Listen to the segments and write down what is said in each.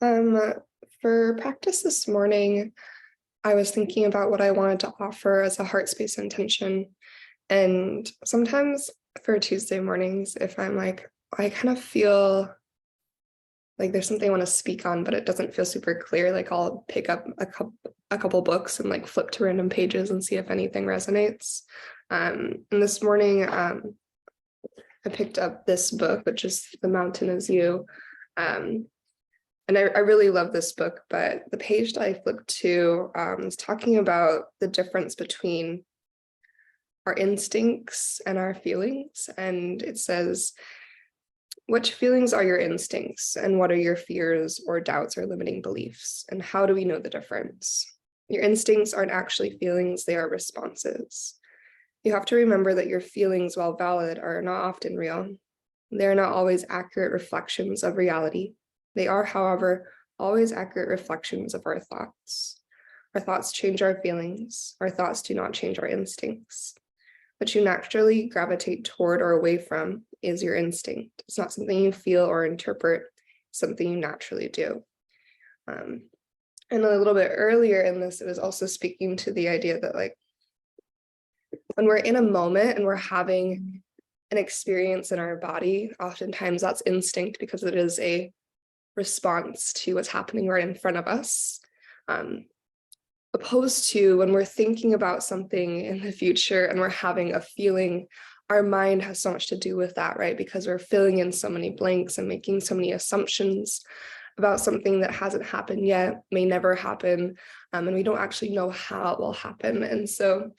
Um, for practice this morning, I was thinking about what I wanted to offer as a heart space intention. And sometimes for Tuesday mornings, if I'm like, I kind of feel like there's something I want to speak on, but it doesn't feel super clear. Like I'll pick up a couple books and like flip to random pages and see if anything resonates. And this morning, I picked up this book, which is The Mountain Is You. Um, And I really love this book, but the page that I flipped to is talking about the difference between our instincts and our feelings. And it says, which feelings are your instincts and what are your fears or doubts or limiting beliefs? And how do we know the difference? Your instincts aren't actually feelings, they are responses. You have to remember that your feelings, while valid, are not often real. They're not always accurate reflections of reality. They are, however, always accurate reflections of our thoughts. Our thoughts change our feelings. Our thoughts do not change our instincts. What you naturally gravitate toward or away from is your instinct. It's not something you feel or interpret, it's something you naturally do. And a little bit earlier in this, it was also speaking to the idea that like when we're in a moment and we're having an experience in our body, oftentimes that's instinct because it is a response to what's happening right in front of us. Opposed to when we're thinking about something in the future and we're having a feeling, our mind has so much to do with that, right? Because we're filling in so many blanks and making so many assumptions about something that hasn't happened yet, may never happen, and we don't actually know how it will happen. And so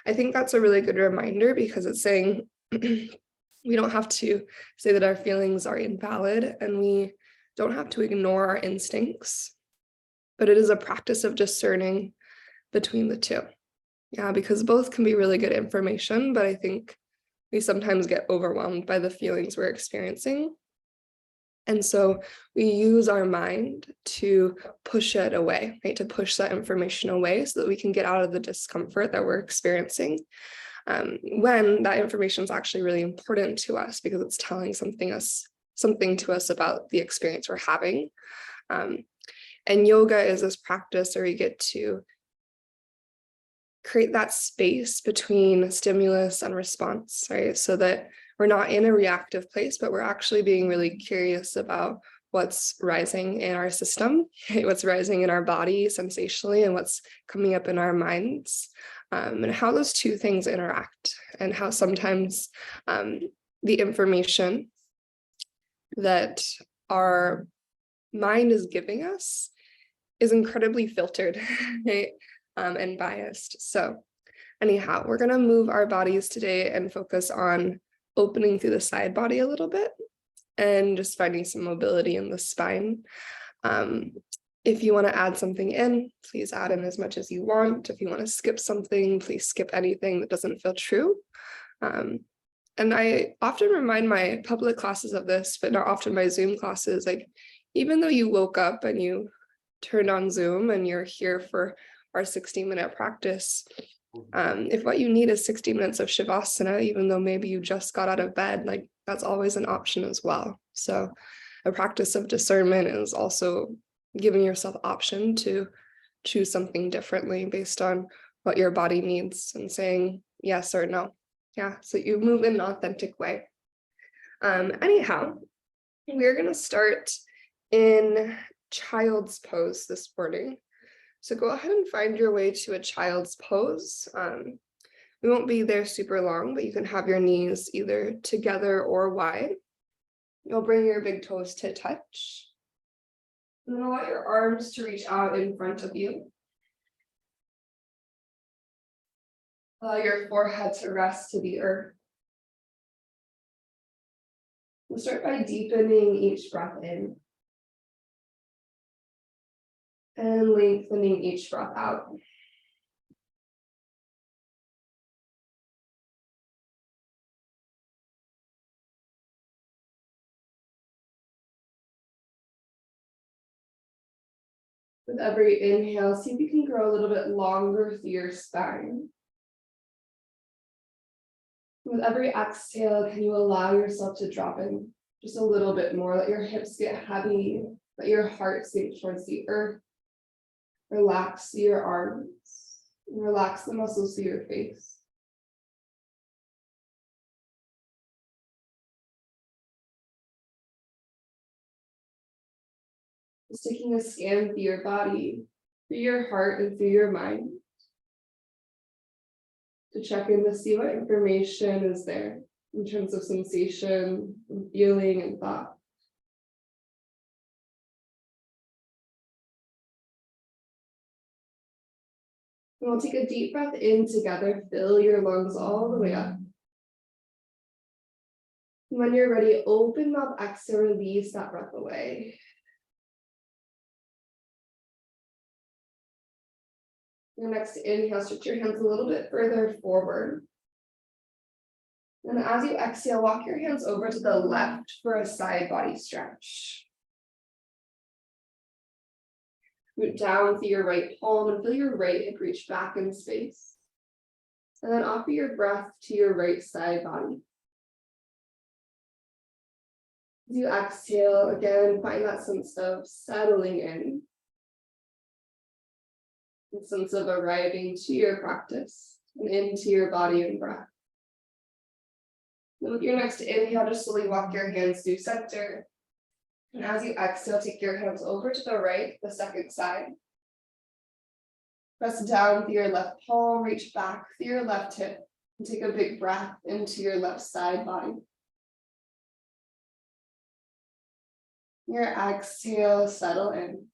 I think that's a really good reminder because it's saying we don't have to say that our feelings are invalid and we don't have to ignore our instincts, but it is a practice of discerning between the two. Yeah, because both can be really good information, but I think we sometimes get overwhelmed by the feelings we're experiencing. And so we use our mind to push it away, right? To push that information away so that we can get out of the discomfort that we're experiencing. When that information is actually really important to us because it's telling something to us about the experience we're having. And yoga is this practice where we get to create that space between stimulus and response, right? So that we're not in a reactive place, but we're actually being really curious about what's rising in our system, right? What's rising in our body sensationally, and what's coming up in our minds, and how those two things interact, and how sometimes the information that our mind is giving us is incredibly filtered, right? And biased. So anyhow, we're gonna move our bodies today and focus on opening through the side body a little bit and just finding some mobility in the spine. If you want to add something in, please add in as much as you want. If you want to skip something, please skip anything that doesn't feel true. And I often remind my public classes of this, but not often my Zoom classes. Like, even though you woke up and you turned on Zoom and you're here for our 60-minute practice, if what you need is 60 minutes of Shavasana, even though maybe you just got out of bed, like that's always an option as well. So a practice of discernment is also giving yourself option to choose something differently based on what your body needs and saying yes or no. Yeah, so you move in an authentic way. Anyhow, we're going to start in child's pose this morning. So go ahead and find your way to a child's pose. We won't be there super long, but you can have your knees either together or wide. You'll bring your big toes to touch. And then allow your arms to reach out in front of you. Allow your forehead to rest to the earth. We'll start by deepening each breath in and lengthening each breath out. With every inhale, see if you can grow a little bit longer through your spine. With every exhale, can you allow yourself to drop in just a little bit more? Let your hips get heavy. Let your heart sink towards the earth. Relax your arms. Relax the muscles of your face. Just taking a scan through your body, through your heart, and through your mind to check in to see what information is there in terms of sensation, and feeling, and thought. And we'll take a deep breath in together, fill your lungs all the way up. And when you're ready, open mouth, exhale, release that breath away. Your next inhale, stretch your hands a little bit further forward. And as you exhale, walk your hands over to the left for a side body stretch. Root down through your right palm and feel your right hip reach back in space. And then offer your breath to your right side body. As you exhale, again, find that sense of settling in. A sense of arriving to your practice and into your body and breath. And with your next inhale, just slowly walk your hands through center. And as you exhale, take your hands over to the right, the second side. Press down through your left palm, reach back through your left hip, and take a big breath into your left side body. Your exhale, settle in.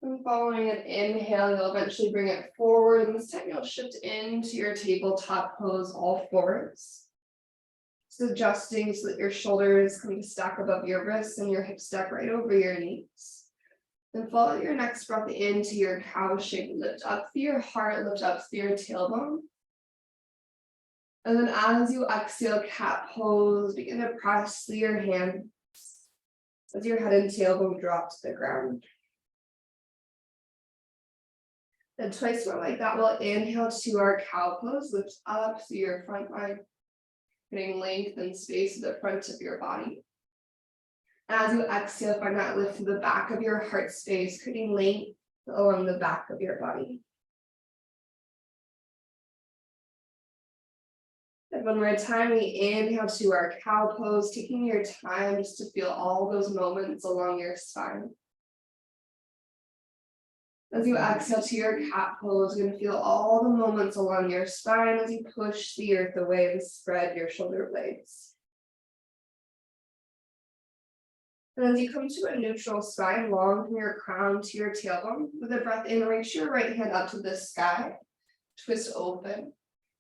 And following an inhale, you'll eventually bring it forward, and this time you'll shift into your tabletop pose, all fours. So adjusting so that your shoulders come to stack above your wrists and your hips stack right over your knees. Then follow your next breath into your cow shape. Lift up through your heart, lift up through your tailbone. And then as you exhale, cat pose, begin to press through your hands as your head and tailbone drop to the ground. Then twice more like that, we'll inhale to our cow pose, lift up through your front line, getting length and space at the front of your body. As you exhale, find that lift to the back of your heart space, creating length along the back of your body. And one more time, we inhale to our cow pose, taking your time just to feel all those moments along your spine. As you exhale to your cat pose, you're going to feel all the moments along your spine as you push the earth away and spread your shoulder blades. And as you come to a neutral spine, long from your crown to your tailbone, with a breath in, reach your right hand up to the sky, twist open.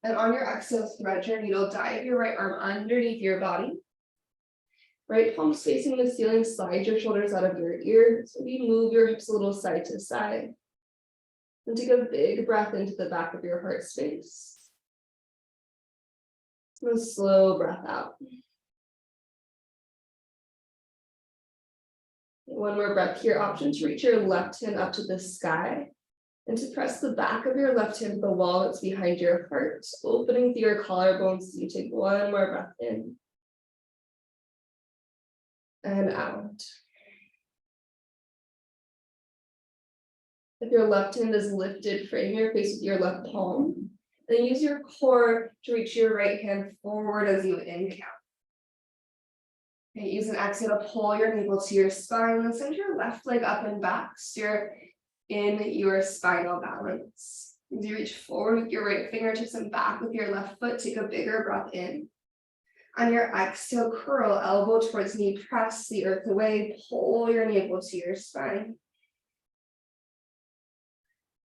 And on your exhale, thread your needle, dive your right arm underneath your body. Right palm facing the ceiling, slide your shoulders out of your ears. Maybe move your hips a little side to side. And take a big breath into the back of your heart space. And a slow breath out. One more breath here. Option to reach your left hand up to the sky and to press the back of your left hand to the wall that's behind your heart, opening through your collarbones as you take one more breath in and out. If your left hand is lifted, frame your face with your left palm. Then use your core to reach your right hand forward as you inhale. Okay, use an exhale to pull your navel to your spine and send your left leg up and back so you're in your spinal balance. As you reach forward with your right fingertips and back with your left foot, take a bigger breath in. On your exhale, curl elbow towards knee, press the earth away, pull your navel to your spine.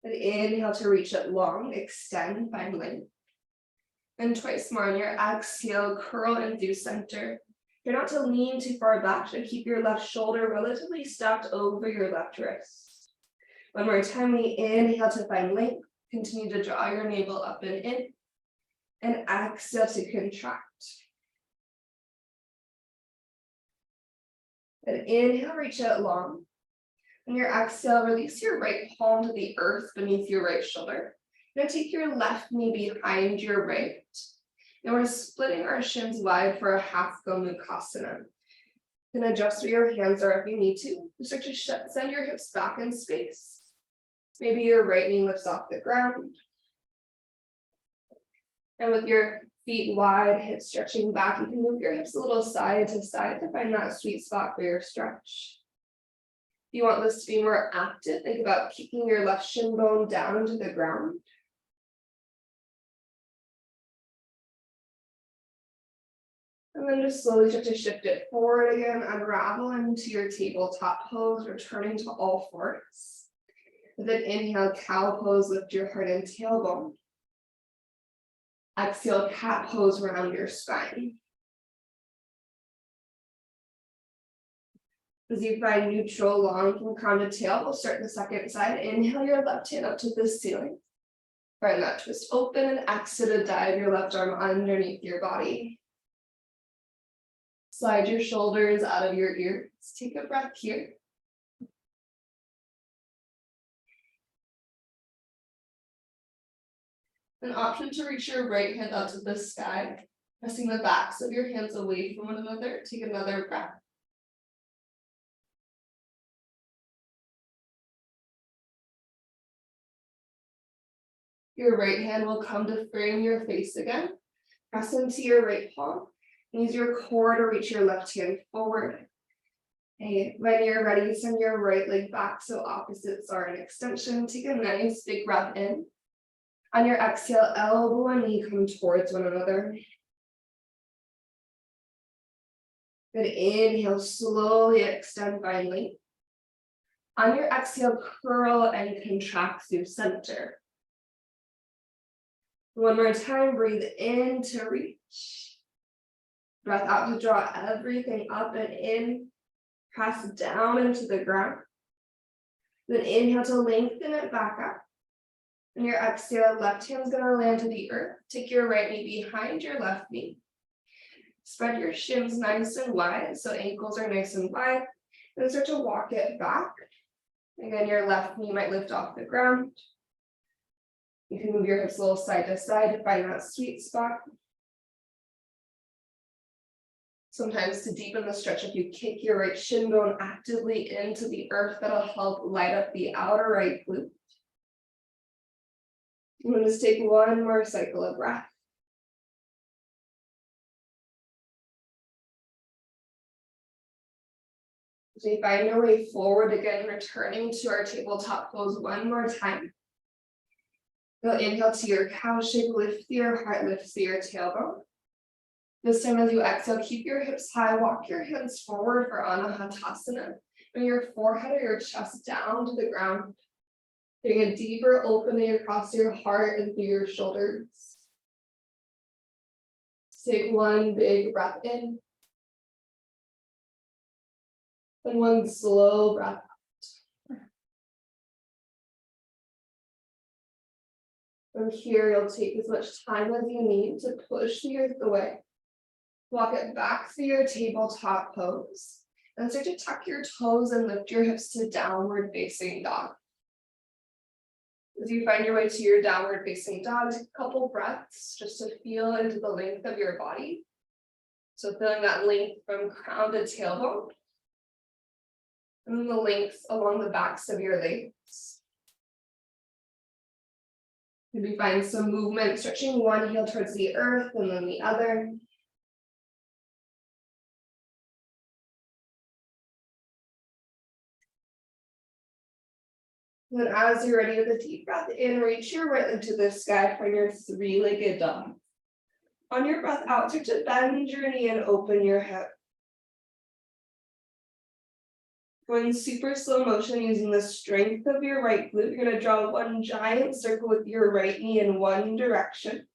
And inhale to reach it long, extend, find length. And twice more on your exhale, curl in through center. You're not to lean too far back, to keep your left shoulder relatively stacked over your left wrist. One more time, we inhale to find length. Continue to draw your navel up and in. And exhale to contract. And inhale, reach out long. On your exhale, release your right palm to the earth beneath your right shoulder. Now take your left knee behind your right. And we're splitting our shins wide for a half Gomukhasana. You can adjust where your hands are if you need to. Start to send your hips back in space. Maybe your right knee lifts off the ground. And with your feet wide, hips stretching back, you can move your hips a little side to side to find that sweet spot for your stretch. If you want this to be more active, think about kicking your left shin bone down into the ground. And then just slowly start to shift it forward again, unravel into your tabletop pose, returning to all fours. Then inhale, cow pose, lift your heart and tailbone. Exhale, cat pose, round your spine. As you find neutral long from crown to tail, we'll start the second side. Inhale your left hand up to the ceiling. Find that twist open and exhale to dive your left arm underneath your body. Slide your shoulders out of your ears. Take a breath here. An option to reach your right hand up to the sky, pressing the backs of your hands away from one another. Take another breath. Your right hand will come to frame your face again. Press into your right palm. Use your core to reach your left hand forward. Okay. When you're ready, send your right leg back so opposites are an extension. Take a nice big breath in. On your exhale, elbow and knee come towards one another. Good. Inhale, slowly extend by length. On your exhale, curl and contract through center. One more time, breathe in to reach. Breath out to draw everything up and in. Press down into the ground. Then inhale to lengthen it back up. And your exhale, left hand's gonna land to the earth. Take your right knee behind your left knee. Spread your shins nice and wide, so ankles are nice and wide. And start to walk it back. Again, your left knee might lift off the ground. You can move your hips a little side to side to find that sweet spot. Sometimes to deepen the stretch, if you kick your right shin bone actively into the earth, that'll help light up the outer right glute. I'm going to just take one more cycle of breath. As we find our way forward again, returning to our tabletop pose one more time. You'll inhale to your cow shape, lift your heart, lift to your tailbone. This time as you exhale, keep your hips high, walk your hands forward for Anahatasana. Bring your forehead or your chest down to the ground. Getting a deeper opening across your heart and through your shoulders. Take one big breath in. And one slow breath out. From here, you'll take as much time as you need to push the earth away. Walk it back through your tabletop pose. And start to tuck your toes and lift your hips to downward facing dog. As you find your way to your downward facing dog, take a couple breaths just to feel into the length of your body. So feeling that length from crown to tailbone. And then the length along the backs of your legs. Maybe find some movement, stretching one heel towards the earth and then the other. And then as you're ready with a deep breath in, reach your right leg to the sky for your three-legged dog. On your breath out, start to bend your knee and open your hip. Going super slow motion using the strength of your right glute, you're going to draw one giant circle with your right knee in one direction.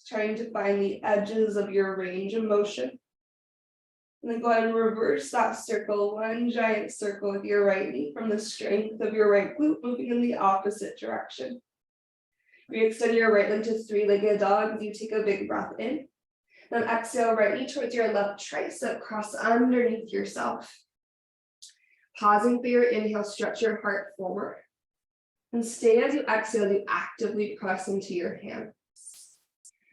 Trying to find the edges of your range of motion. And then go ahead and reverse that circle, one giant circle with your right knee from the strength of your right glute, moving in the opposite direction. Re-extend your right leg to three-legged dog as you take a big breath in. Then exhale, right knee towards your left tricep, cross underneath yourself. Pausing for your inhale, stretch your heart forward. And stay as you exhale, you actively press into your hands.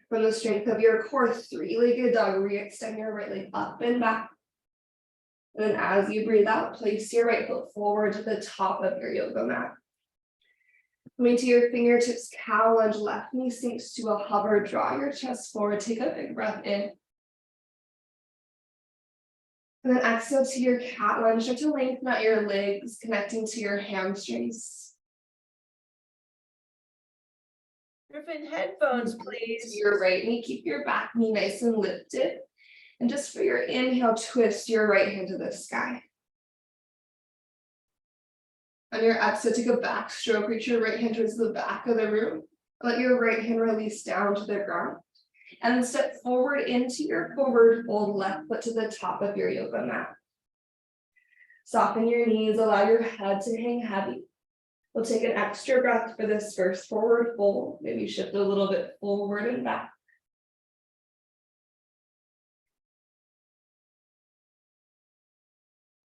From the strength of your core, three-legged dog, re-extend your right leg up and back. And then as you breathe out, place your right foot forward to the top of your yoga mat. Coming to your fingertips, cow lunge, left knee sinks to a hover, draw your chest forward, take a big breath in. And then exhale to your cat lunge, start to lengthen out your legs, connecting to your hamstrings. Griffin, headphones, please. To your right knee, keep your back knee nice and lifted. And just for your inhale, twist your right hand to the sky. On your exhale, take a back stroke, reach your right hand towards the back of the room. Let your right hand release down to the ground. And then step forward into your forward fold, left foot to the top of your yoga mat. Soften your knees, allow your head to hang heavy. We'll take an extra breath for this first forward fold. Maybe shift a little bit forward and back.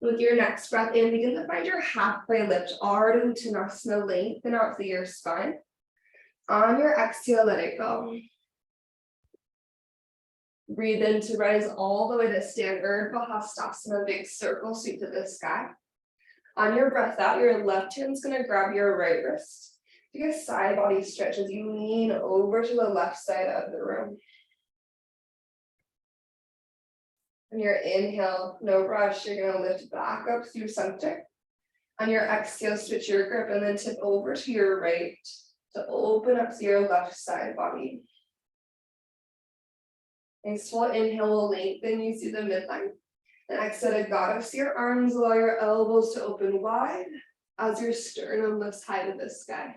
With your next breath in, begin to find your halfway lift, Ardha Uttanasana, lengthen out through your spine. On your exhale, let it go. Breathe in to rise all the way to standard Bahastasana, big circle sweep to the sky. On your breath out, your left hand's gonna grab your right wrist. Take a side body stretch as you lean over to the left side of the room. On your inhale, no rush, you're gonna lift back up through center. On your exhale, switch your grip and then tip over to your right to open up to your left side body. Nice full inhale will lengthen you through the midline. And exhale to goddess your arms, allow your elbows to open wide as your sternum lifts high to the sky.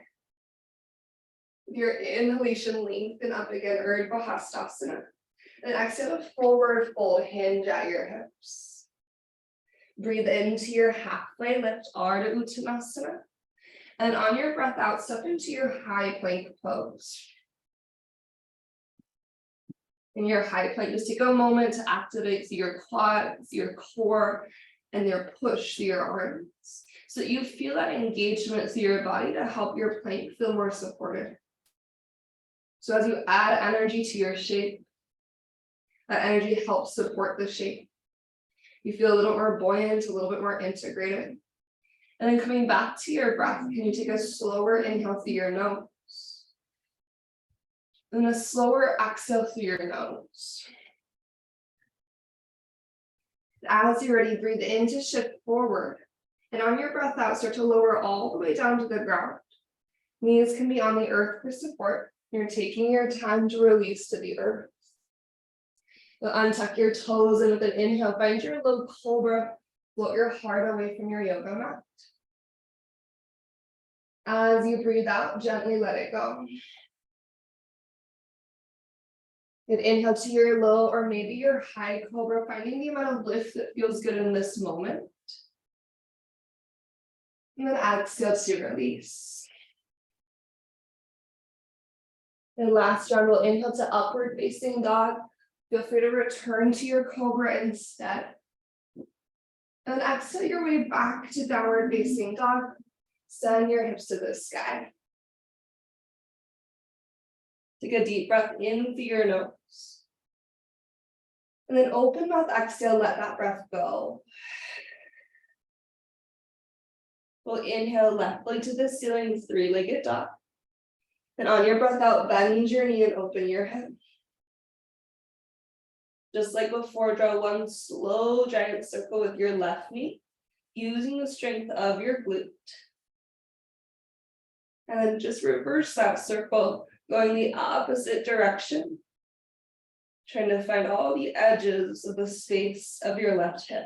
With your inhalation, lengthen up again, Urdhva Bahastasana. And exhale to forward fold, hinge at your hips. Breathe into your halfway lift, Ardha Uttanasana. And on your breath out, step into your high plank pose. In your high plank, just take a moment to activate your quads, your core, and your push through your arms. So that you feel that engagement through your body to help your plank feel more supported. So as you add energy to your shape, that energy helps support the shape. You feel a little more buoyant, a little bit more integrated. And then coming back to your breath, can you take a slower inhale through your nose? And a slower exhale through your nose. As you're ready, breathe in to shift forward. And on your breath out, start to lower all the way down to the ground. Knees can be on the earth for support. You're taking your time to release to the earth. You'll untuck your toes, and with an inhale, find your low cobra. Float your heart away from your yoga mat. As you breathe out, gently let it go. And inhale to your low or maybe your high cobra, finding the amount of lift that feels good in this moment. And then exhale to release. And last round, we'll inhale to upward facing dog. Feel free to return to your cobra instead. And exhale your way back to downward facing dog. Send your hips to the sky. Take a deep breath in through your nose. And then open mouth, exhale, let that breath go. We'll inhale left leg to the ceiling, three-legged dog. And on your breath out, bend your knee and open your hip. Just like before, draw one slow giant circle with your left knee, using the strength of your glute. And then just reverse that circle, going the opposite direction. Trying to find all the edges of the space of your left hip.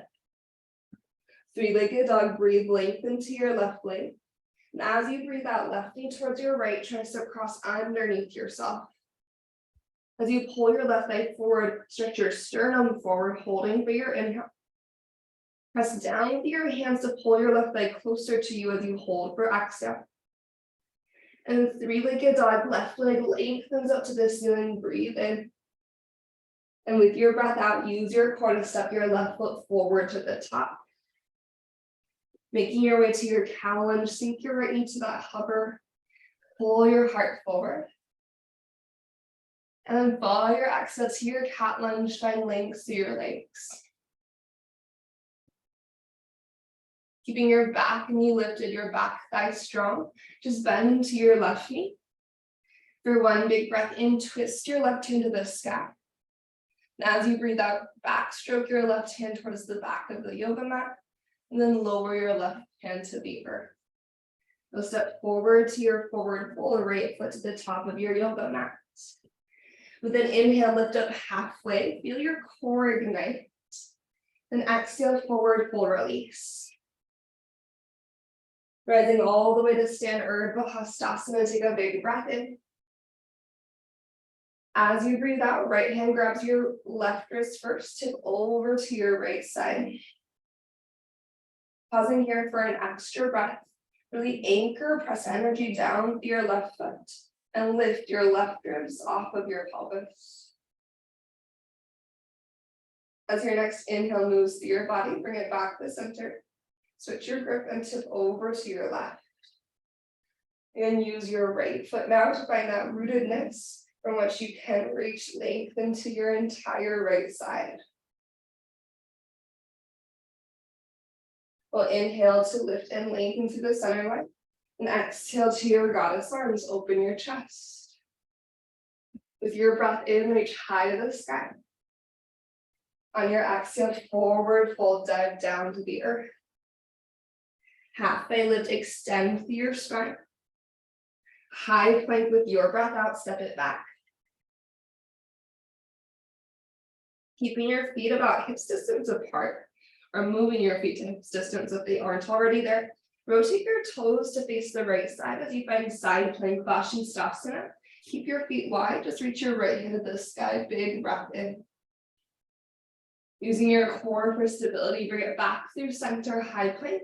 Three-legged dog, breathe, lengthen to your left leg. And as you breathe out, left knee towards your right, tricep cross underneath yourself. As you pull your left leg forward, stretch your sternum forward, holding for your inhale. Press down with your hands to pull your left leg closer to you as you hold for exhale. And three-legged dog, left leg lengthens up to the ceiling, breathe in. And with your breath out, use your core to step your left foot forward to the top. Making your way to your cow lunge, sink your right knee to that hover. Pull your heart forward. And then follow your exhale to your cat lunge, find length through your legs. Keeping your back knee lifted, your back thigh strong. Just bend to your left knee. For one big breath in, twist your left hand to the sky. And as you breathe out, backstroke your left hand towards the back of the yoga mat, and then lower your left hand to the earth. Go step forward to your forward fold, right foot to the top of your yoga mat. With an inhale, lift up halfway, feel your core ignite. Then exhale, forward fold, release. Rising all the way to stand Urdhva Hastasana, take a big breath in. As you breathe out, right hand grabs your left wrist first, tip over to your right side. Pausing here for an extra breath. Really anchor, press energy down to your left foot and lift your left ribs off of your pelvis. As your next inhale moves through your body, bring it back to the center. Switch your grip and tip over to your left. And use your right foot now to find that rootedness from which you can reach length into your entire right side. We'll inhale to lift and lengthen to the center line. And exhale to your goddess arms, open your chest. With your breath in, reach high to the sky. On your exhale, forward fold, dive down to the earth. Halfway lift, extend through your spine. High plank with your breath out, step it back. Keeping your feet about hips distance apart, or moving your feet to hips distance if they aren't already there. Rotate your toes to face the right side as you find side plank, Vashisthasana. Keep your feet wide, just reach your right hand to the sky, big breath in. Using your core for stability, bring it back through center, high plank.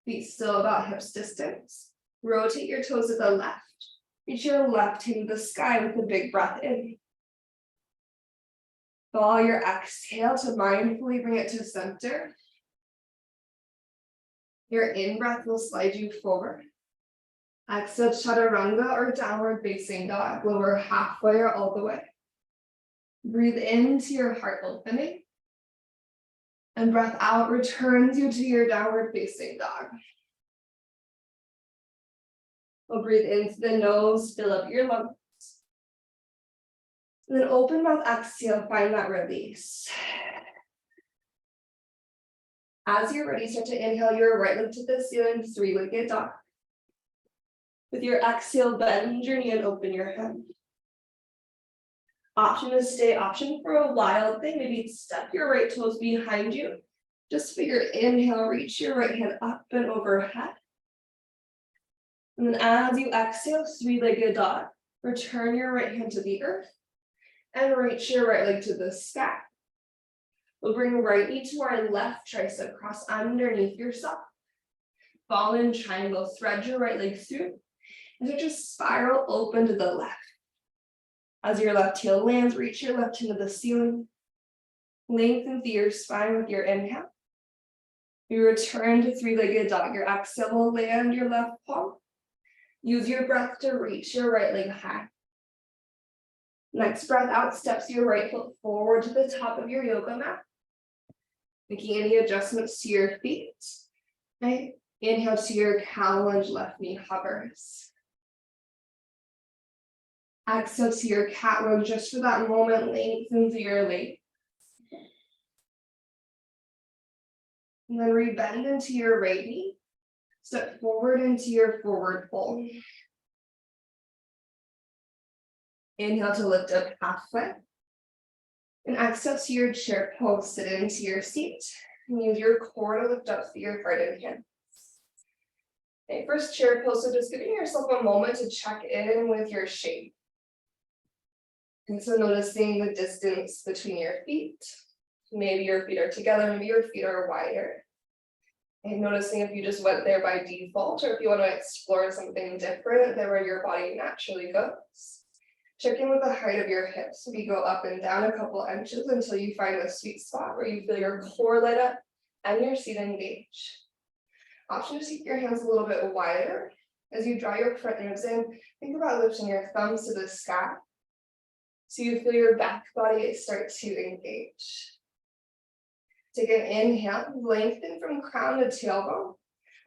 Feet still about hips distance. Rotate your toes to the left. Reach your left hand to the sky with a big breath in. Follow your exhale to mindfully bring it to center. Your in-breath will slide you forward. Exhale, chaturanga or downward facing dog. Lower halfway or all the way. Breathe into your heart opening. And breath out returns you to your downward facing dog. We'll breathe into the nose, fill up your lungs. And then open mouth, exhale, find that release. As you're ready, start to inhale your right leg to the ceiling, three-legged dog. With your exhale, bend your knee and open your head. Option to stay, option for a wild thing. Maybe step your right toes behind you. Just for your inhale, reach your right hand up and overhead. And then as you exhale, three-legged dog, return your right hand to the earth and reach your right leg to the sky. We'll bring right knee to our left tricep, cross underneath yourself. Fall in triangle, thread your right leg through, and so just spiral open to the left. As your left heel lands, reach your left hand to the ceiling. Lengthen through your spine with your inhale. You return to three-legged dog. Your exhale will land your left palm. Use your breath to reach your right leg high. Next breath out, steps your right foot forward to the top of your yoga mat. Making any adjustments to your feet. Okay. Inhale to your cow lunge, left knee hovers. Exhale to your cat lunge, just for that moment, lengthen through your leg. And then rebend into your right knee. Step forward into your forward fold. Inhale to lift up halfway. And exhale to your chair pose, sit into your seat. And use your core to lift up through your heart and hands. Okay, first chair pose, so just giving yourself a moment to check in with your shape. And so noticing the distance between your feet. Maybe your feet are together, maybe your feet are wider. And noticing if you just went there by default, or if you want to explore something different than where your body naturally goes. Check in with the height of your hips. Maybe go up and down a couple inches until you find a sweet spot where you feel your core light up and your seat engage. Option to keep your hands a little bit wider. As you draw your front ribs in, think about lifting your thumbs to the sky. So you feel your back body start to engage. Take an inhale, lengthen from crown to tailbone,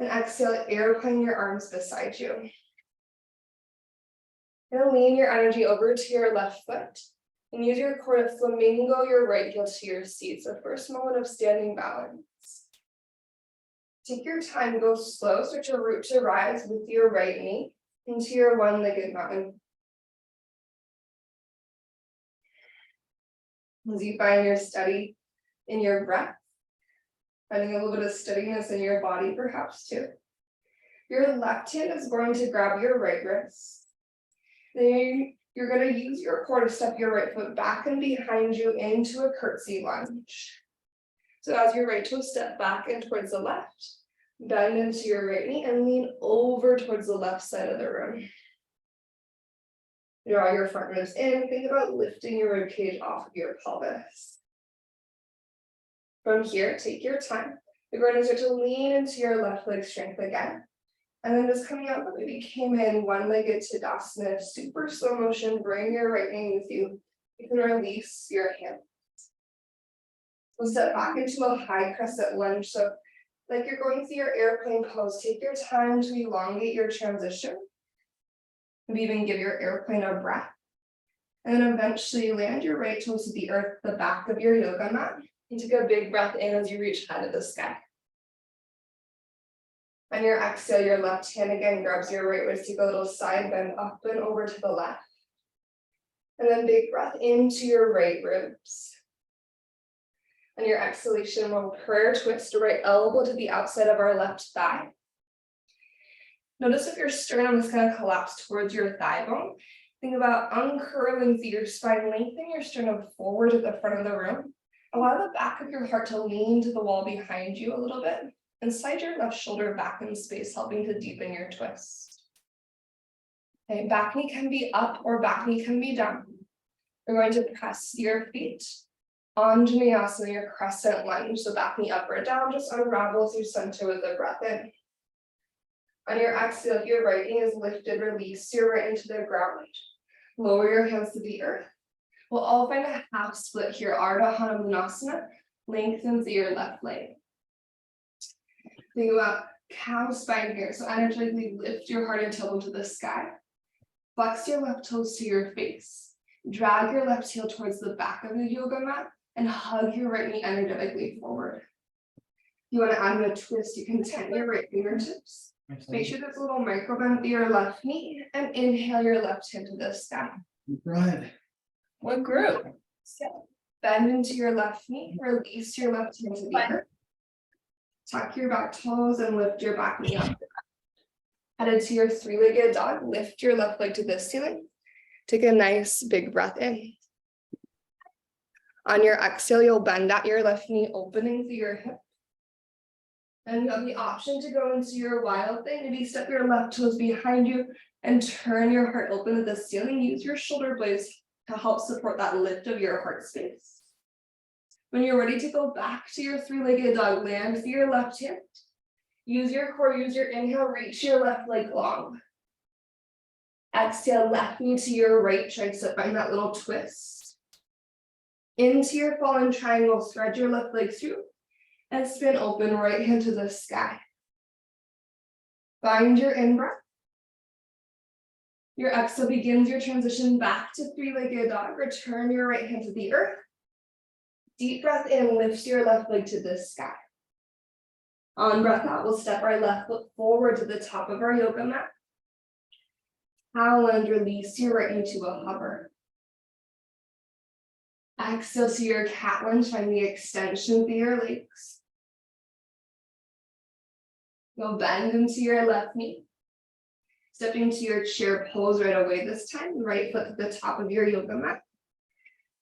and exhale, airplane your arms beside you. And lean your energy over to your left foot and use your core to flamingo your right heel to your seat. So first moment of standing balance. Take your time, go slow, start to root to rise with your right knee into your one-legged mountain. As you find your steady in your breath, finding a little bit of steadiness in your body perhaps too. Your left hand is going to grab your right wrist. Then you're going to use your core to step your right foot back and behind you into a curtsy lunge. So as your right toe step back and towards the left, bend into your right knee and lean over towards the left side of the room. Draw your front ribs in, think about lifting your rib cage off of your pelvis. From here, take your time. You're going to start to lean into your left leg strength again. And then just coming out, maybe came in one-legged Tadasana, super slow motion, bring your right knee with you. You can release your hands. We'll step back into a high crescent lunge. So like you're going through your airplane pose, take your time to elongate your transition. Maybe even give your airplane a breath. And then eventually land your right toes to the earth, the back of your yoga mat. And take a big breath in as you reach high to the sky. On your exhale, your left hand again grabs your right wrist, take a little side bend up and over to the left. And then big breath into your right ribs. On your exhalation, we'll prayer twist, right elbow to the outside of our left thigh. Notice if your sternum is going to collapse towards your thigh bone. Think about uncurling through your spine, lengthen your sternum forward to the front of the room. Allow the back of your heart to lean to the wall behind you a little bit. And slide your left shoulder back in space, helping to deepen your twist. Okay, back knee can be up or back knee can be down. We're going to press your feet on Vinyasa, your crescent lunge. So back knee up or down, just unravel through center with a breath in. On your exhale, if your right knee is lifted, release your right into the ground. Lower your hands to the earth. We'll all find a half split here, Ardha Hanumanasana, lengthen through your left leg. Think about cow spine here. So energetically lift your heart and tailbone to the sky. Flex your left toes to your face. Drag your left heel towards the back of the yoga mat and hug your right knee energetically forward. If you want to add in a twist, you can tent your right fingertips. Make sure there's a little micro bend through your left knee and inhale your left hand to the sky. Right. What group? So bend into your left knee, release your left hand to the earth. Tuck your back toes and lift your back knee up. Headed to your three-legged dog, lift your left leg to the ceiling. Take a nice big breath in. On your exhale, you'll bend at your left knee, opening through your hip. And you have the option to go into your wild thing. Maybe step your left toes behind you and turn your heart open to the ceiling. Use your shoulder blades to help support that lift of your heart space. When you're ready to go back to your three-legged dog, land through your left hand. Use your core, use your inhale, reach your left leg long. Exhale, left knee to your right tricep, find that little twist. Into your fallen triangle, thread your left leg through and spin open, right hand to the sky. Find your in-breath. Your exhale begins your transition back to three-legged dog. Return your right hand to the earth. Deep breath in, lift your left leg to the sky. On breath out, we'll step our left foot forward to the top of our yoga mat. Cow and release your right knee to a hover. Exhale to your cat lunge, find the extension through your legs. You'll bend into your left knee. Step into your chair pose right away this time, right foot to the top of your yoga mat.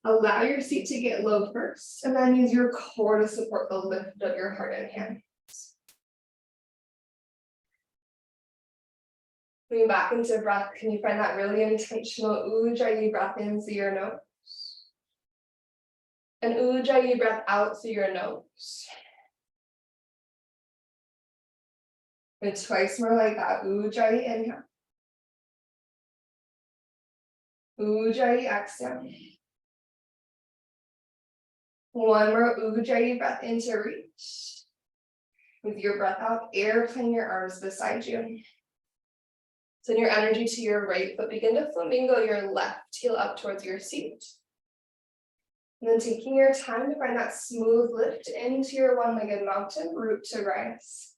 Allow your seat to get low first, and then use your core to support the lift of your heart and hands. Moving back into breath, can you find that really intentional Ujjayi breath in through your nose? And Ujjayi breath out through your nose. And twice more like that, Ujjayi inhale. Ujjayi exhale. One more Ujjayi breath in to reach. With your breath out, airplane your arms beside you. Send your energy to your right, but begin to flamingo your left heel up towards your seat. And then taking your time to find that smooth lift into your one-legged mountain, root to rise.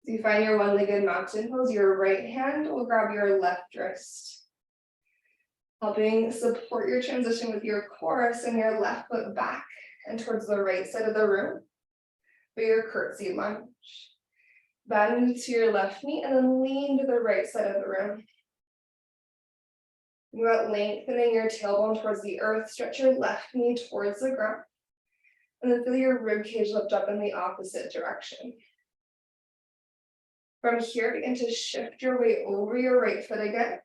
As you find your one-legged mountain pose, your right hand will grab your left wrist, helping support your transition with your core. Send your left foot back and towards the right side of the room for your curtsy lunge. Bend to your left knee and then lean to the right side of the room. You're about lengthening your tailbone towards the earth. Stretch your left knee towards the ground. And then feel your ribcage lift up in the opposite direction. From here, begin to shift your weight over your right foot again.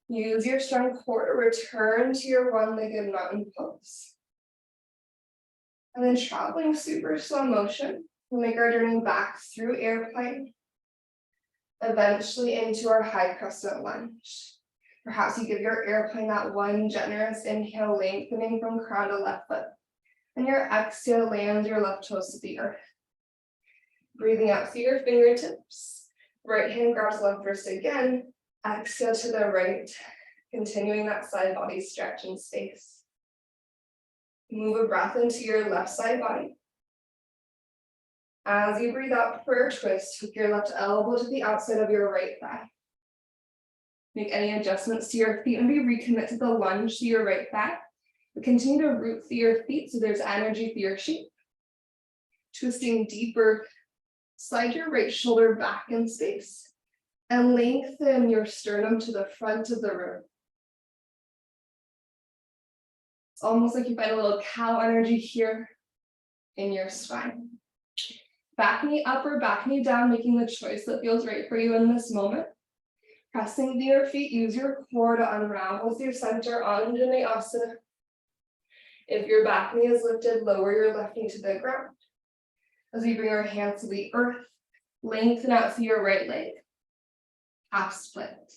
Use your strong core to return to your one-legged mountain pose. And then traveling super slow motion, we'll make our journey back through airplane, eventually into our high crescent lunge. Perhaps you give your airplane that one generous inhale, lengthening from crown to left foot. And your exhale lands your left toes to the earth. Breathing out through your fingertips. Right hand grabs left wrist again. Exhale to the right, continuing that side body stretch in space. Move a breath into your left side body. As you breathe out, prayer twist, hook your left elbow to the outside of your right thigh. Make any adjustments to your feet and recommit to the lunge to your right thigh. But continue to root through your feet so there's energy through your shape. Twisting deeper, slide your right shoulder back in space and lengthen your sternum to the front of the room. It's almost like you find a little cow energy here in your spine. Back knee up or back knee down, making the choice that feels right for you in this moment. Pressing through your feet, use your core to unravel through center, Anjaneyasana. If your back knee is lifted, lower your left knee to the ground. As we bring our hands to the earth, lengthen out through your right leg. Half split.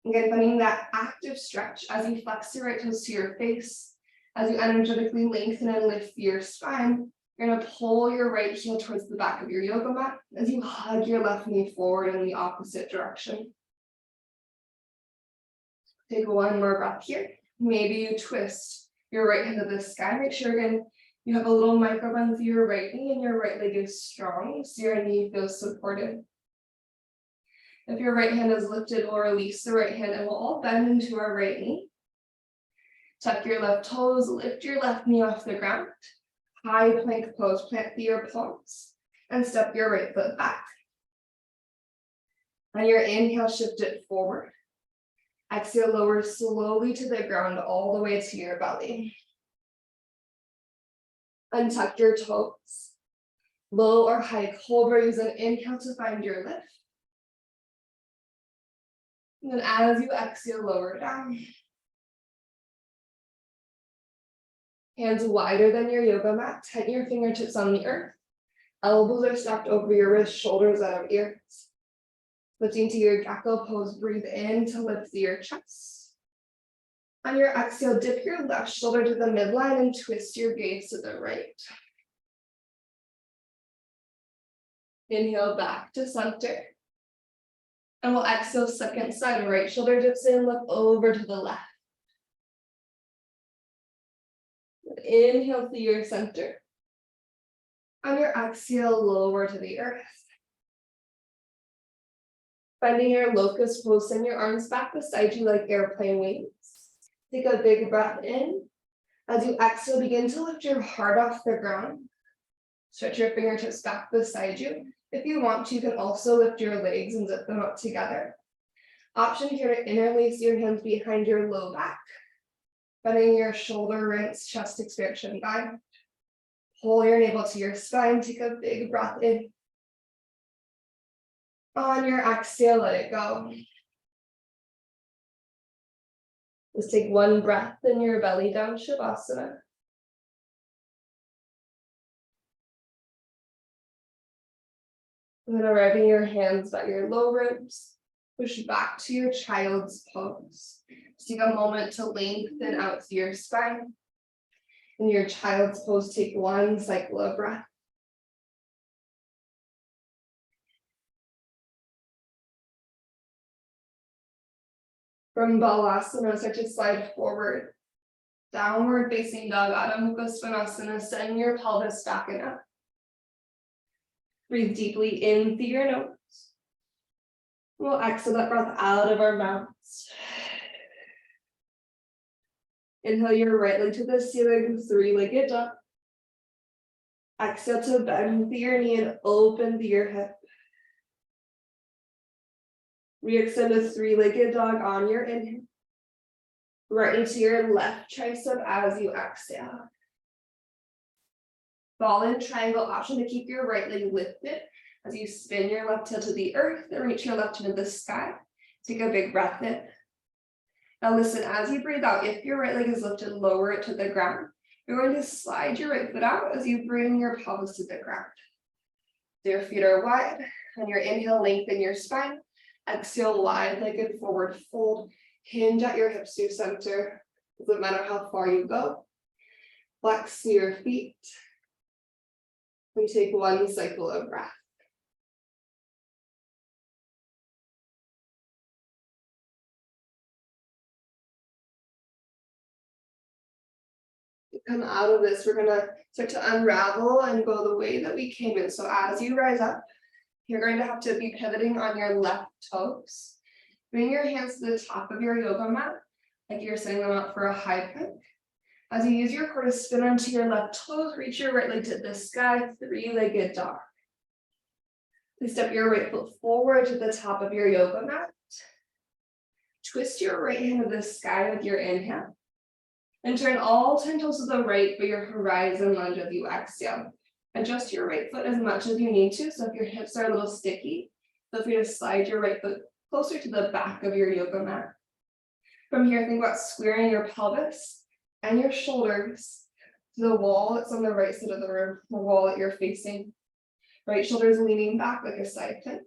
Again, finding that active stretch as you flex your right toes to your face, as you energetically lengthen and lift your spine. You're going to pull your right heel towards the back of your yoga mat as you hug your left knee forward in the opposite direction. Take one more breath here. Maybe you twist your right hand to the sky. Make sure again you have a little micro bend through your right knee and your right leg is strong so your knee feels supported. If your right hand is lifted, we'll release the right hand and we'll all bend into our right knee. Tuck your left toes, lift your left knee off the ground. High plank pose, plant through your palms and step your right foot back. On your inhale, shift it forward. Exhale, lower slowly to the ground all the way to your belly. Untuck your toes. Low or high cobra, use an inhale to find your lift. And then as you exhale, lower down. Hands wider than your yoga mat, tent your fingertips on the earth. Elbows are stacked over your wrists, shoulders out of ears. Lifting to your jackal pose, breathe in to lift your chest. On your exhale, dip your left shoulder to the midline and twist your gaze to the right. Inhale back to center. And we'll exhale second side, right shoulder dips in, look over to the left. Inhale through your center. On your exhale, lower to the earth. Finding your locust pose, send your arms back beside you like airplane wings. Take a big breath in. As you exhale, begin to lift your heart off the ground. Stretch your fingertips back beside you. If you want to, you can also lift your legs and zip them up together. Option here to interlace your hands behind your low back. Bending your shoulder, rinse, chest expansion back. Pull your navel to your spine. Take a big breath in. On your exhale, let it go. Just take one breath in your belly down, Shavasana. And then arriving your hands by your low ribs. Push back to your child's pose. Take a moment to lengthen out through your spine. In your child's pose, take one cycle of breath. From Balasana, start to slide forward. Downward facing dog, Adho Mukha Svanasana, send your pelvis back and up. Breathe deeply in through your nose. We'll exhale that breath out of our mouths. Inhale your right leg to the ceiling, three-legged dog. Exhale to bend through your knee and open through your hip. Re-extend a three-legged dog on your inhale. Right into your left tricep as you exhale. Ball and triangle option to keep your right leg lifted as you spin your left heel to the earth and reach your left hand to the sky. Take a big breath in. Now listen, as you breathe out, if your right leg is lifted, lower it to the ground. You're going to slide your right foot out as you bring your pelvis to the ground. Your feet are wide. On your inhale, lengthen your spine. Exhale, wide-legged forward fold. Hinge at your hips to center. Doesn't matter how far you go. Flex your feet. We take one cycle of breath. To come out of this, we're gonna start to unravel and go the way that we came in. So as you rise up, you're going to have to be pivoting on your left toes. Bring your hands to the top of your yoga mat, like you're setting them up for a high plank. As you use your core to spin onto your left toes, reach your right leg to the sky, three-legged dog. Please step your right foot forward to the top of your yoga mat. Twist your right hand to the sky with your inhale. And turn all 10 toes to the right for your horizon lunge as you exhale. Adjust your right foot as much as you need to. So if your hips are a little sticky, feel free to slide your right foot closer to the back of your yoga mat. From here, think about squaring your pelvis and your shoulders to the wall that's on the right side of the room, the wall that you're facing. Right shoulder is leaning back like a side plank.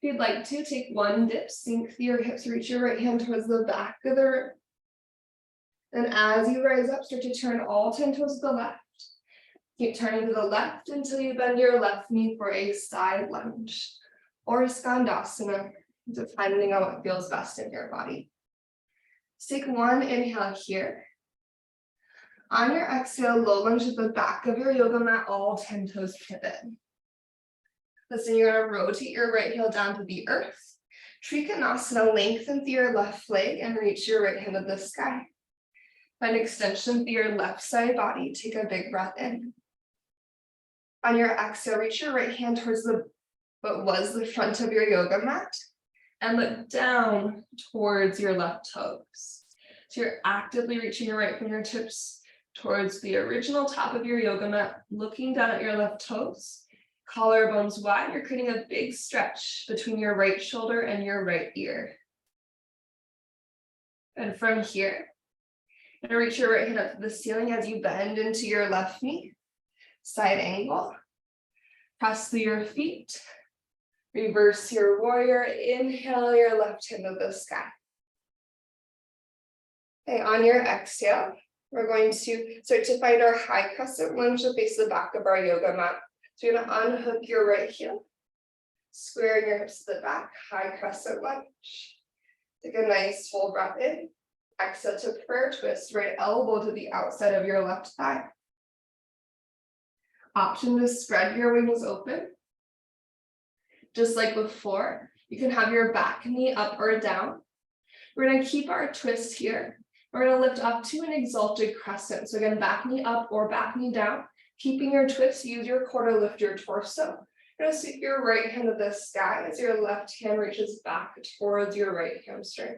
If you'd like to, take one dip, sink through your hips, reach your right hand towards the back of the room. And as you rise up, start to turn all 10 toes to the left. Keep turning to the left until you bend your left knee for a side lunge or a skandasana, depending on what feels best in your body. Take one inhale here. On your exhale, low lunge at the back of your yoga mat, all 10 toes pivot. Listen, you're going to rotate your right heel down to the earth. Trikonasana, lengthen through your left leg and reach your right hand to the sky. Find extension through your left side body. Take a big breath in. On your exhale, reach your right hand towards what was the front of your yoga mat and look down towards your left toes. So you're actively reaching your right fingertips towards the original top of your yoga mat, looking down at your left toes. Collarbones wide, you're creating a big stretch between your right shoulder and your right ear. And from here, you're going to reach your right hand up to the ceiling as you bend into your left knee. Side angle. Press through your feet. Reverse your warrior. Inhale your left hand to the sky. Okay, on your exhale, we're going to start to find our high crescent lunge to face the back of our yoga mat. So you're going to unhook your right heel. Square your hips to the back. High crescent lunge. Take a nice full breath in. Exhale to prayer twist, right elbow to the outside of your left thigh. Option to spread your wings open. Just like before, you can have your back knee up or down. We're going to keep our twist here. We're going to lift up to an exalted crescent. So again, back knee up or back knee down. Keeping your twist, use your core to lift your torso. You're going to sweep your right hand to the sky as your left hand reaches back towards your right hamstring.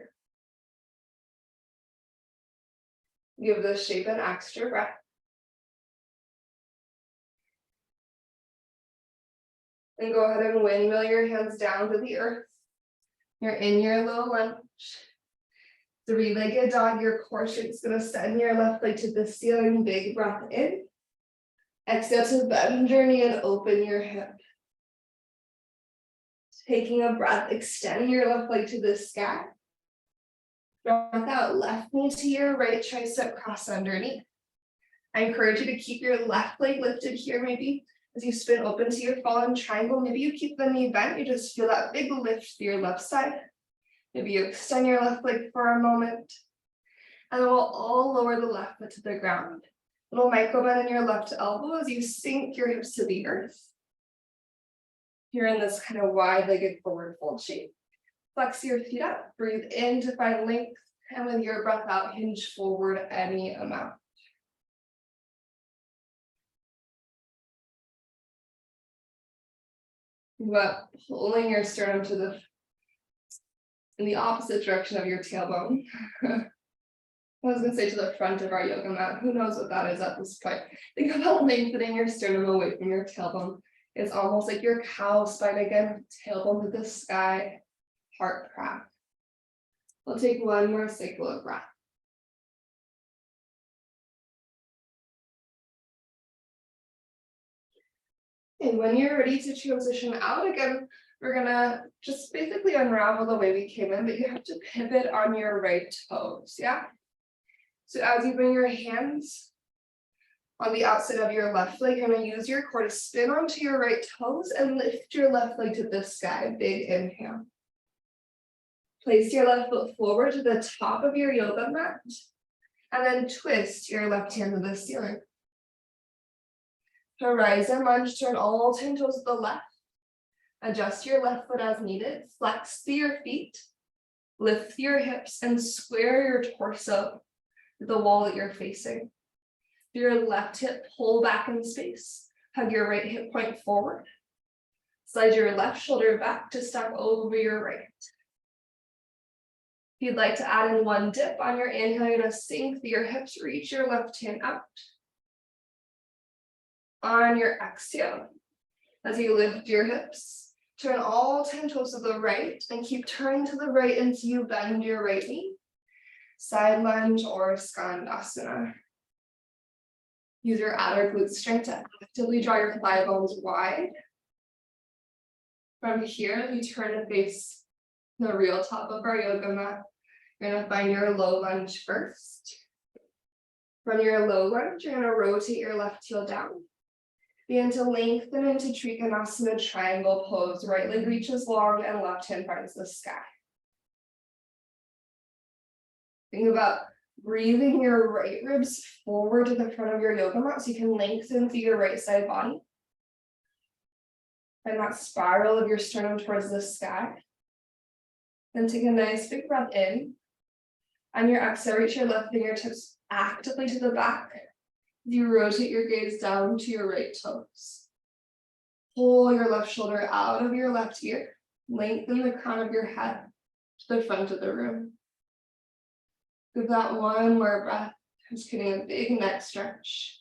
Give this shape an extra breath. And go ahead and windmill your hands down to the earth. You're in your low lunge. Three-legged dog, your core shape's going to send your left leg to the ceiling. Big breath in. Exhale to bend your knee and open your hip. Taking a breath, extending your left leg to the sky. Breath out, left knee to your right tricep, cross underneath. I encourage you to keep your left leg lifted here, maybe as you spin open to your fallen triangle. Maybe you keep the knee bent, you just feel that big lift to your left side. Maybe you extend your left leg for a moment. And then we'll all lower the left foot to the ground. Little micro bend in your left elbow as you sink your hips to the earth. You're in this kind of wide-legged forward fold shape. Flex your feet up, breathe in to find length, and with your breath out, hinge forward any amount. Think about pulling your sternum to in the opposite direction of your tailbone. I was going to say to the front of our yoga mat. Who knows what that is at this point? Think about lengthening your sternum away from your tailbone. It's almost like your cow spine again, tailbone to the sky, heart crack. We'll take one more cycle of breath. And when you're ready to transition out again, we're gonna just basically unravel the way we came in, but you have to pivot on your right toes, yeah? So as you bring your hands on the outside of your left leg, you're gonna use your core to spin onto your right toes and lift your left leg to the sky, big inhale. Place your left foot forward to the top of your yoga mat, and then twist your left hand to the ceiling. Horizon lunge, turn all 10 toes to the left. Adjust your left foot as needed. Flex through your feet. Lift your hips and square your torso to the wall that you're facing. Your left hip, pull back in space. Hug your right hip point forward. Slide your left shoulder back to step over your right. If you'd like to add in one dip on your inhale, you're going to sink through your hips, reach your left hand out. On your exhale, as you lift your hips, turn all 10 toes to the right and keep turning to the right until you bend your right knee. Side lunge or skandasana. Use your outer glute strength to actively draw your thigh bones wide. From here, you turn to face the real top of our yoga mat. You're going to find your low lunge first. From your low lunge, you're going to rotate your left heel down. Begin to lengthen into Trikonasana triangle pose. Right leg reaches long and left hand finds the sky. Think about breathing your right ribs forward to the front of your yoga mat so you can lengthen through your right side body. Find that spiral of your sternum towards the sky. Then take a nice big breath in. On your exhale, reach your left fingertips actively to the back. You rotate your gaze down to your right toes. Pull your left shoulder out of your left ear. Lengthen the crown of your head to the front of the room. Give that one more breath. Just getting a big neck stretch.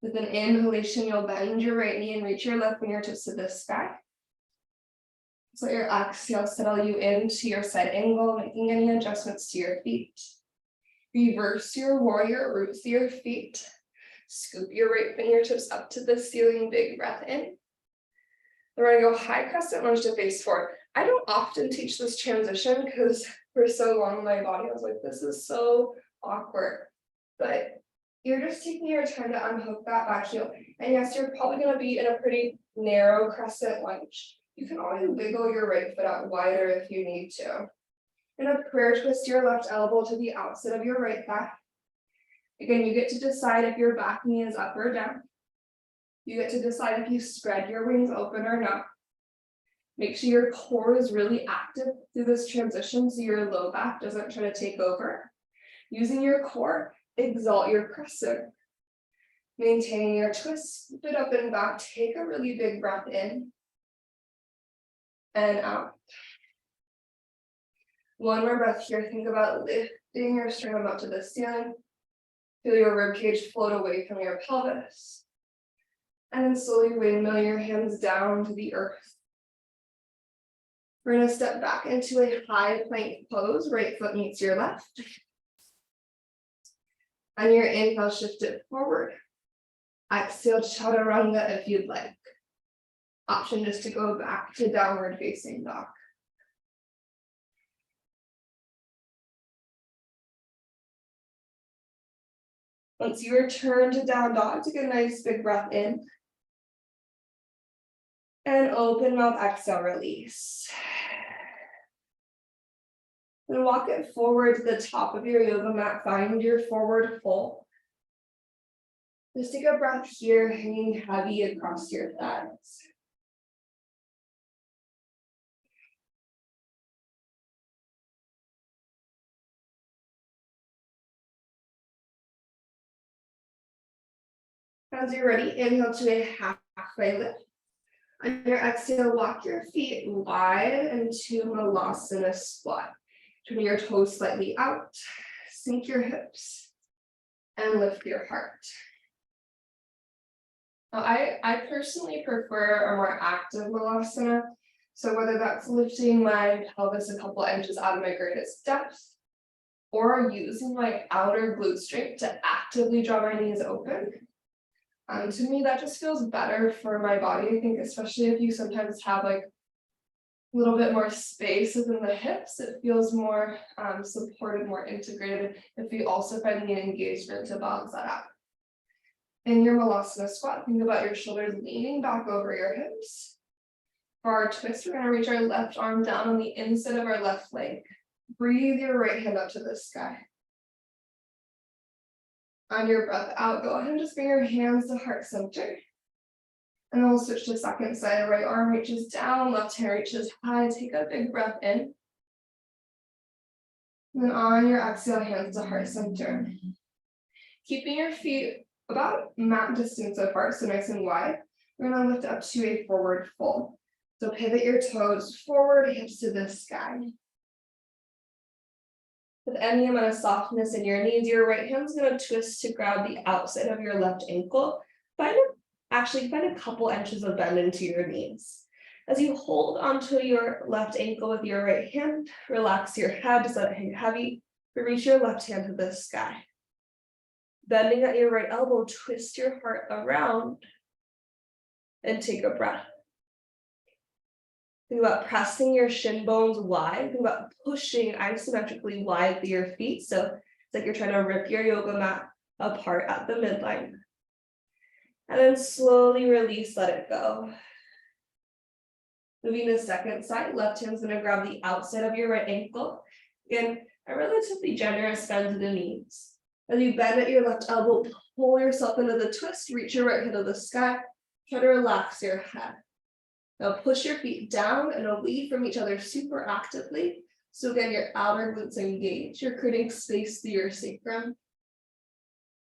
With an inhalation, you'll bend your right knee and reach your left fingertips to the sky. So let your exhale settle you into your side angle, making any adjustments to your feet. Reverse your warrior, root through your feet. Scoop your right fingertips up to the ceiling, big breath in. We're gonna go high crescent lunge to face forward. I don't often teach this transition because for so long in my body, I was like, this is so awkward. But you're just taking your time to unhook that back heel. And yes, you're probably gonna be in a pretty narrow crescent lunge. You can always wiggle your right foot out wider if you need to. In a prayer, twist your left elbow to the outside of your right thigh. Again, you get to decide if your back knee is up or down. You get to decide if you spread your wings open or not. Make sure your core is really active through this transition so your low back doesn't try to take over. Using your core, exalt your crescent. Maintaining your twist, spit up and back. Take a really big breath in and out. One more breath here. Think about lifting your sternum up to the ceiling. Feel your ribcage float away from your pelvis. And then slowly windmill your hands down to the earth. We're going to step back into a high plank pose. Right foot meets your left. On your inhale, shift it forward. Exhale, chaturanga if you'd like. Option just to go back to downward facing dog. Once you return to down dog, take a nice big breath in. And open mouth, exhale, release. And walk it forward to the top of your yoga mat, find your forward fold. Just take a breath here, hanging heavy across your thighs. As you're ready, inhale to a halfway lift. On your exhale, walk your feet wide into Malasana squat. Turn your toes slightly out, sink your hips, and lift your heart. Now, I personally prefer a more active Malasana. So whether that's lifting my pelvis a couple inches out of my greatest depth, or using my outer glute strength to actively draw my knees open. To me, that just feels better for my body. I think, especially if you sometimes have like a little bit more space within the hips, it feels more supported, more integrated. If you also find the engagement to balance that out. In your Malasana squat, think about your shoulders leaning back over your hips. For our twist, we're going to reach our left arm down on the inside of our left leg. Breathe your right hand up to the sky. On your breath out, go ahead and just bring your hands to heart center. And then we'll switch to second side. Right arm reaches down, left hand reaches high. Take a big breath in. And then on your exhale, hands to heart center. Keeping your feet about mat distance apart, so nice and wide. We're going to lift up to a forward fold. So pivot your toes forward, hips to the sky. With any amount of softness in your knees, your right hand's going to twist to grab the outside of your left ankle. Find a couple inches of bend into your knees. As you hold onto your left ankle with your right hand, relax your head, just let it hang heavy. Reach your left hand to the sky. Bending at your right elbow, twist your heart around and take a breath. Think about pressing your shin bones wide. Think about pushing isometrically wide through your feet. So it's like you're trying to rip your yoga mat apart at the midline. And then slowly release, let it go. Moving to the second side, left hand's going to grab the outside of your right ankle. Again, a relatively generous bend to the knees. As you bend at your left elbow, pull yourself into the twist, reach your right hand to the sky. Try to relax your head. Now push your feet down and away from each other super actively. So again, your outer glutes engaged. You're creating space through your sacrum.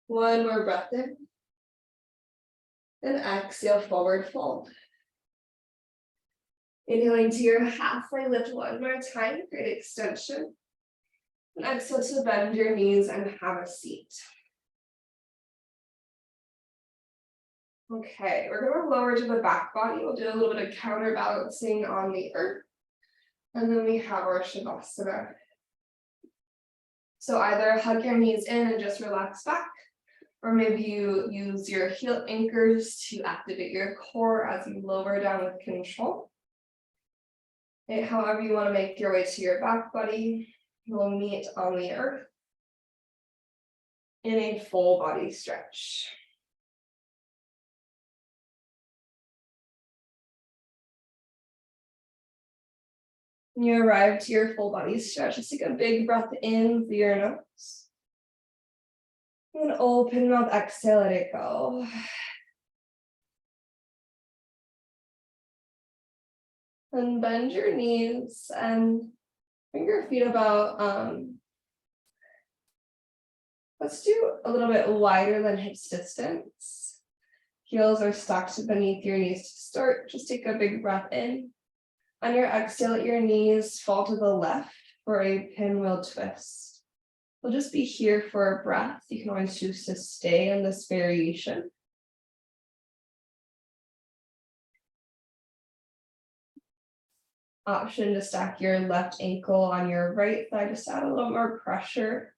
One more breath in. And exhale, forward fold. Inhaling to your halfway lift one more time, great extension. And exhale to bend your knees and have a seat. Okay, we're going to lower to the back body. We'll do a little bit of counterbalancing on the earth. And then we have our Shavasana. So either hug your knees in and just relax back, or maybe you use your heel anchors to activate your core as you lower down with control. And however you want to make your way to your back body, you'll meet on the earth in a full body stretch. When you arrive to your full body stretch, just take a big breath in through your nose. And open mouth, exhale, let it go. And bend your knees and bring your feet about, let's do a little bit wider than hips distance. Heels are stacked beneath your knees to start. Just take a big breath in. On your exhale, let your knees fall to the left for a pinwheel twist. We'll just be here for a breath. You can always choose to stay in this variation. Option to stack your left ankle on your right thigh, just add a little more pressure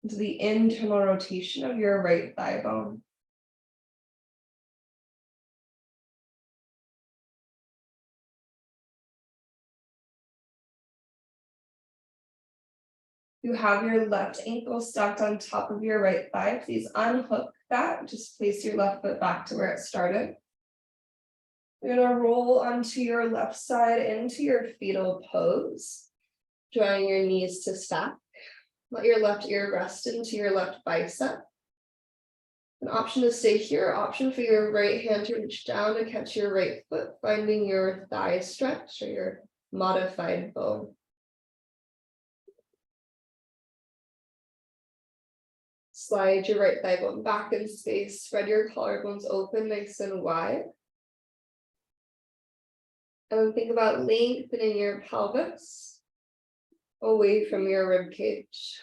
into the internal rotation of your right thigh bone. You have your left ankle stacked on top of your right thigh. Please unhook that. Just place your left foot back to where it started. You're going to roll onto your left side into your fetal pose, drawing your knees to stack. Let your left ear rest into your left bicep. An option to stay here, option for your right hand to reach down to catch your right foot, finding your thigh stretch or your modified bow. Slide your right thigh bone back in space, spread your collarbones open nice and wide. And then think about lengthening your pelvis away from your rib cage.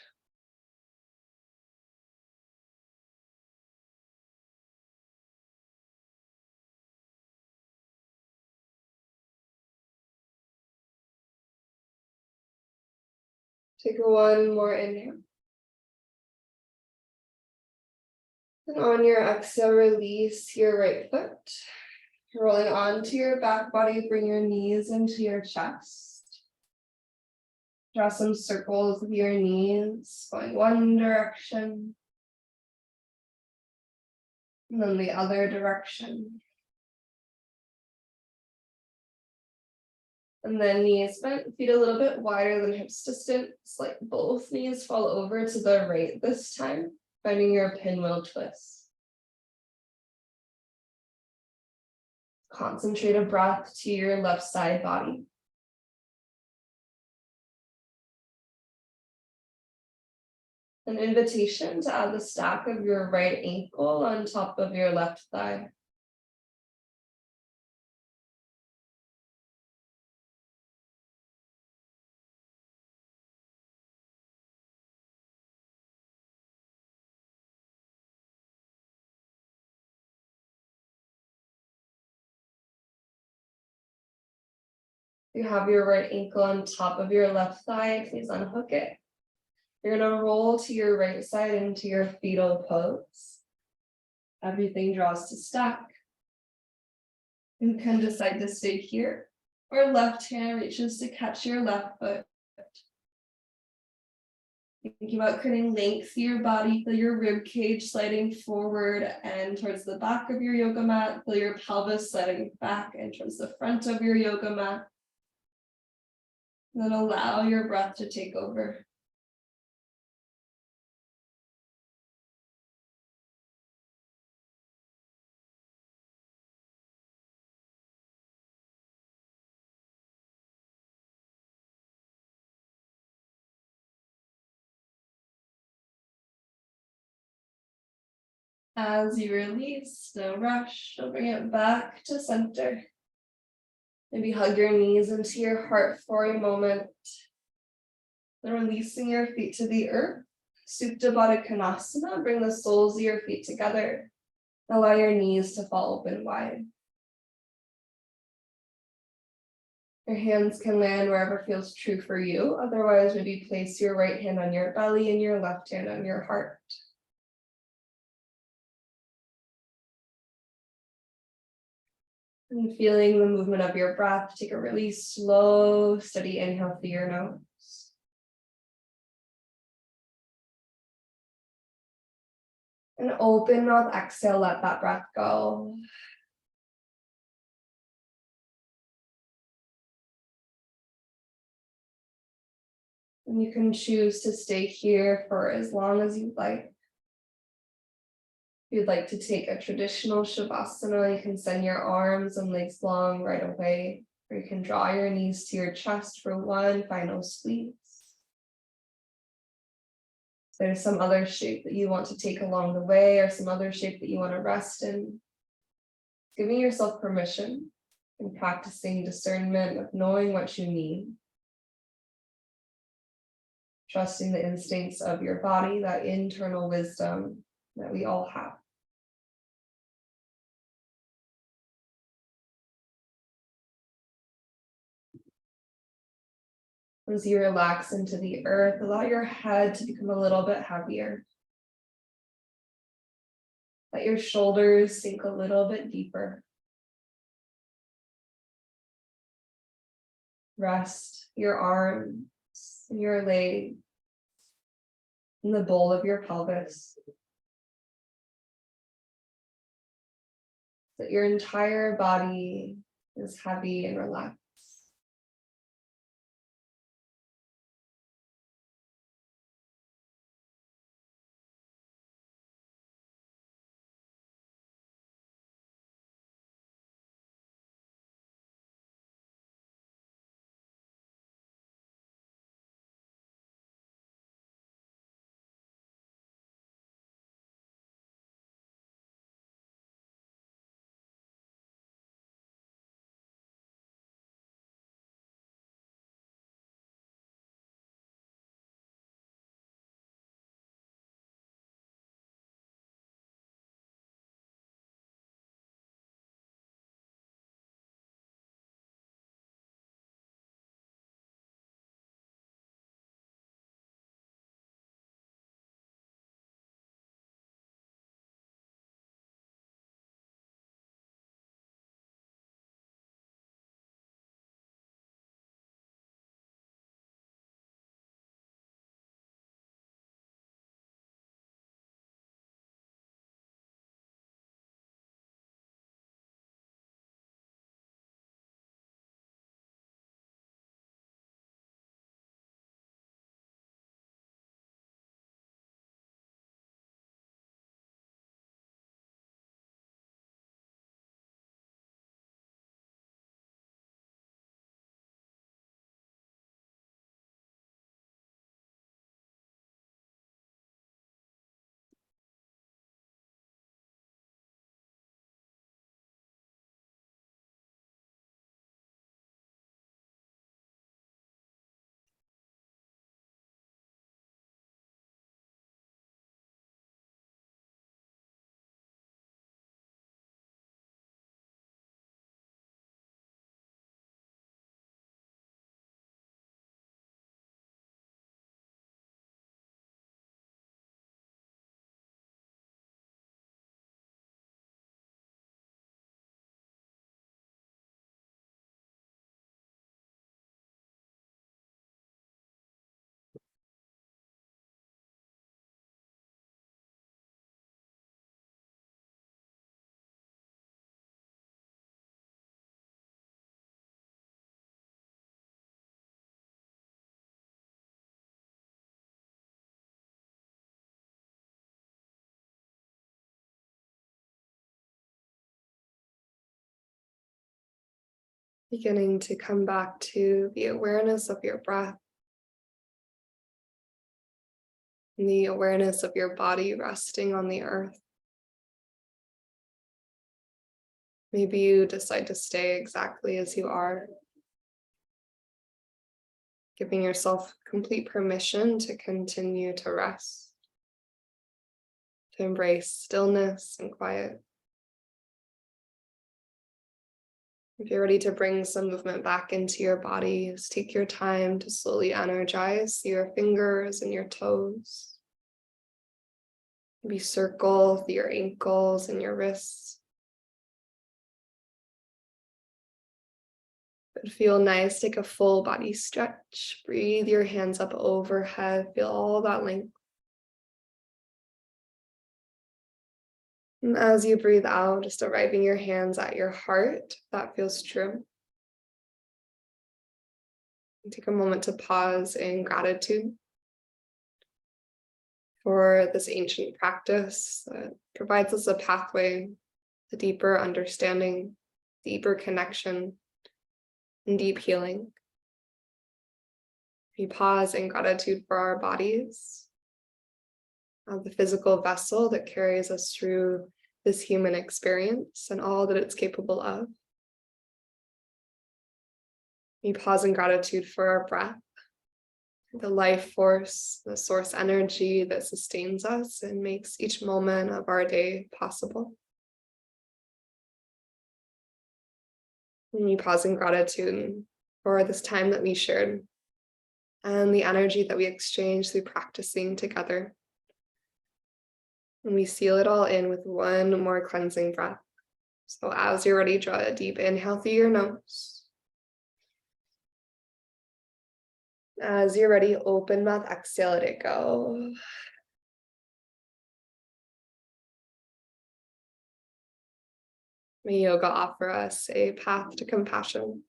Take one more inhale. And on your exhale, release your right foot. Rolling onto your back body, bring your knees into your chest. Draw some circles with your knees, going one direction, and then the other direction. And then knees bent, feet a little bit wider than hips distance, like both knees fall over to the right this time, finding your pinwheel twist. Concentrate a breath to your left side body. An invitation to add the stack of your right ankle on top of your left thigh. You have your right ankle on top of your left thigh, please unhook it. You're going to roll to your right side into your fetal pose. Everything draws to stack. You can decide to stay here, or left hand reaches to catch your left foot. Thinking about creating length through your body, feel your rib cage sliding forward and towards the back of your yoga mat. Feel your pelvis sliding back and towards the front of your yoga mat. And then allow your breath to take over. As you release, no rush, you'll bring it back to center. Maybe hug your knees into your heart for a moment. Then releasing your feet to the earth. Supta Baddha Konasana, bring the soles of your feet together. Allow your knees to fall open wide. Your hands can land wherever feels true for you. Otherwise, maybe place your right hand on your belly and your left hand on your heart. And feeling the movement of your breath, take a really slow, steady inhale through your nose. And open mouth, exhale, let that breath go. And you can choose to stay here for as long as you'd like. If you'd like to take a traditional Shavasana, you can send your arms and legs long right away, or you can draw your knees to your chest for one final squeeze. If there's some other shape that you want to take along the way, or some other shape that you want to rest in, giving yourself permission and practicing discernment of knowing what you need. Trusting the instincts of your body, that internal wisdom that we all have. As you relax into the earth, allow your head to become a little bit heavier. Let your shoulders sink a little bit deeper. Rest your arms and your legs. in the bowl of your pelvis. That your entire body is heavy and relaxed. Beginning to come back to the awareness of your breath, and the awareness of your body resting on the earth. Maybe you decide to stay exactly as you are, giving yourself complete permission to continue to rest, to embrace stillness and quiet. If you're ready to bring some movement back into your body, just take your time to slowly energize your fingers and your toes. Maybe circle your ankles and your wrists. It would feel nice. Take a full body stretch. Breathe your hands up overhead. Feel all that length. And as you breathe out, just arriving your hands at your heart. That feels true. And take a moment to pause in gratitude for this ancient practice that provides us a pathway to deeper understanding, deeper connection, and deep healing. We pause in gratitude for our bodies, the physical vessel that carries us through this human experience and all that it's capable of. We pause in gratitude for our breath, the life force, the source energy that sustains us and makes each moment of our day possible. And we pause in gratitude for this time that we shared and the energy that we exchanged through practicing together. And we seal it all in with one more cleansing breath. So as you're ready, draw a deep inhale through your nose. As you're ready, open mouth, exhale, let it go. May yoga offer us a path to compassion.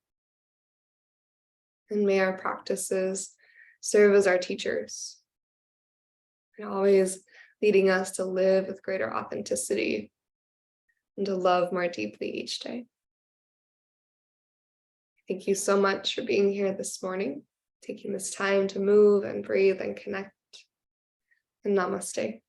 And may our practices serve as our teachers, and always leading us to live with greater authenticity and to love more deeply each day. Thank you so much for being here this morning, taking this time to move and breathe and connect. And namaste.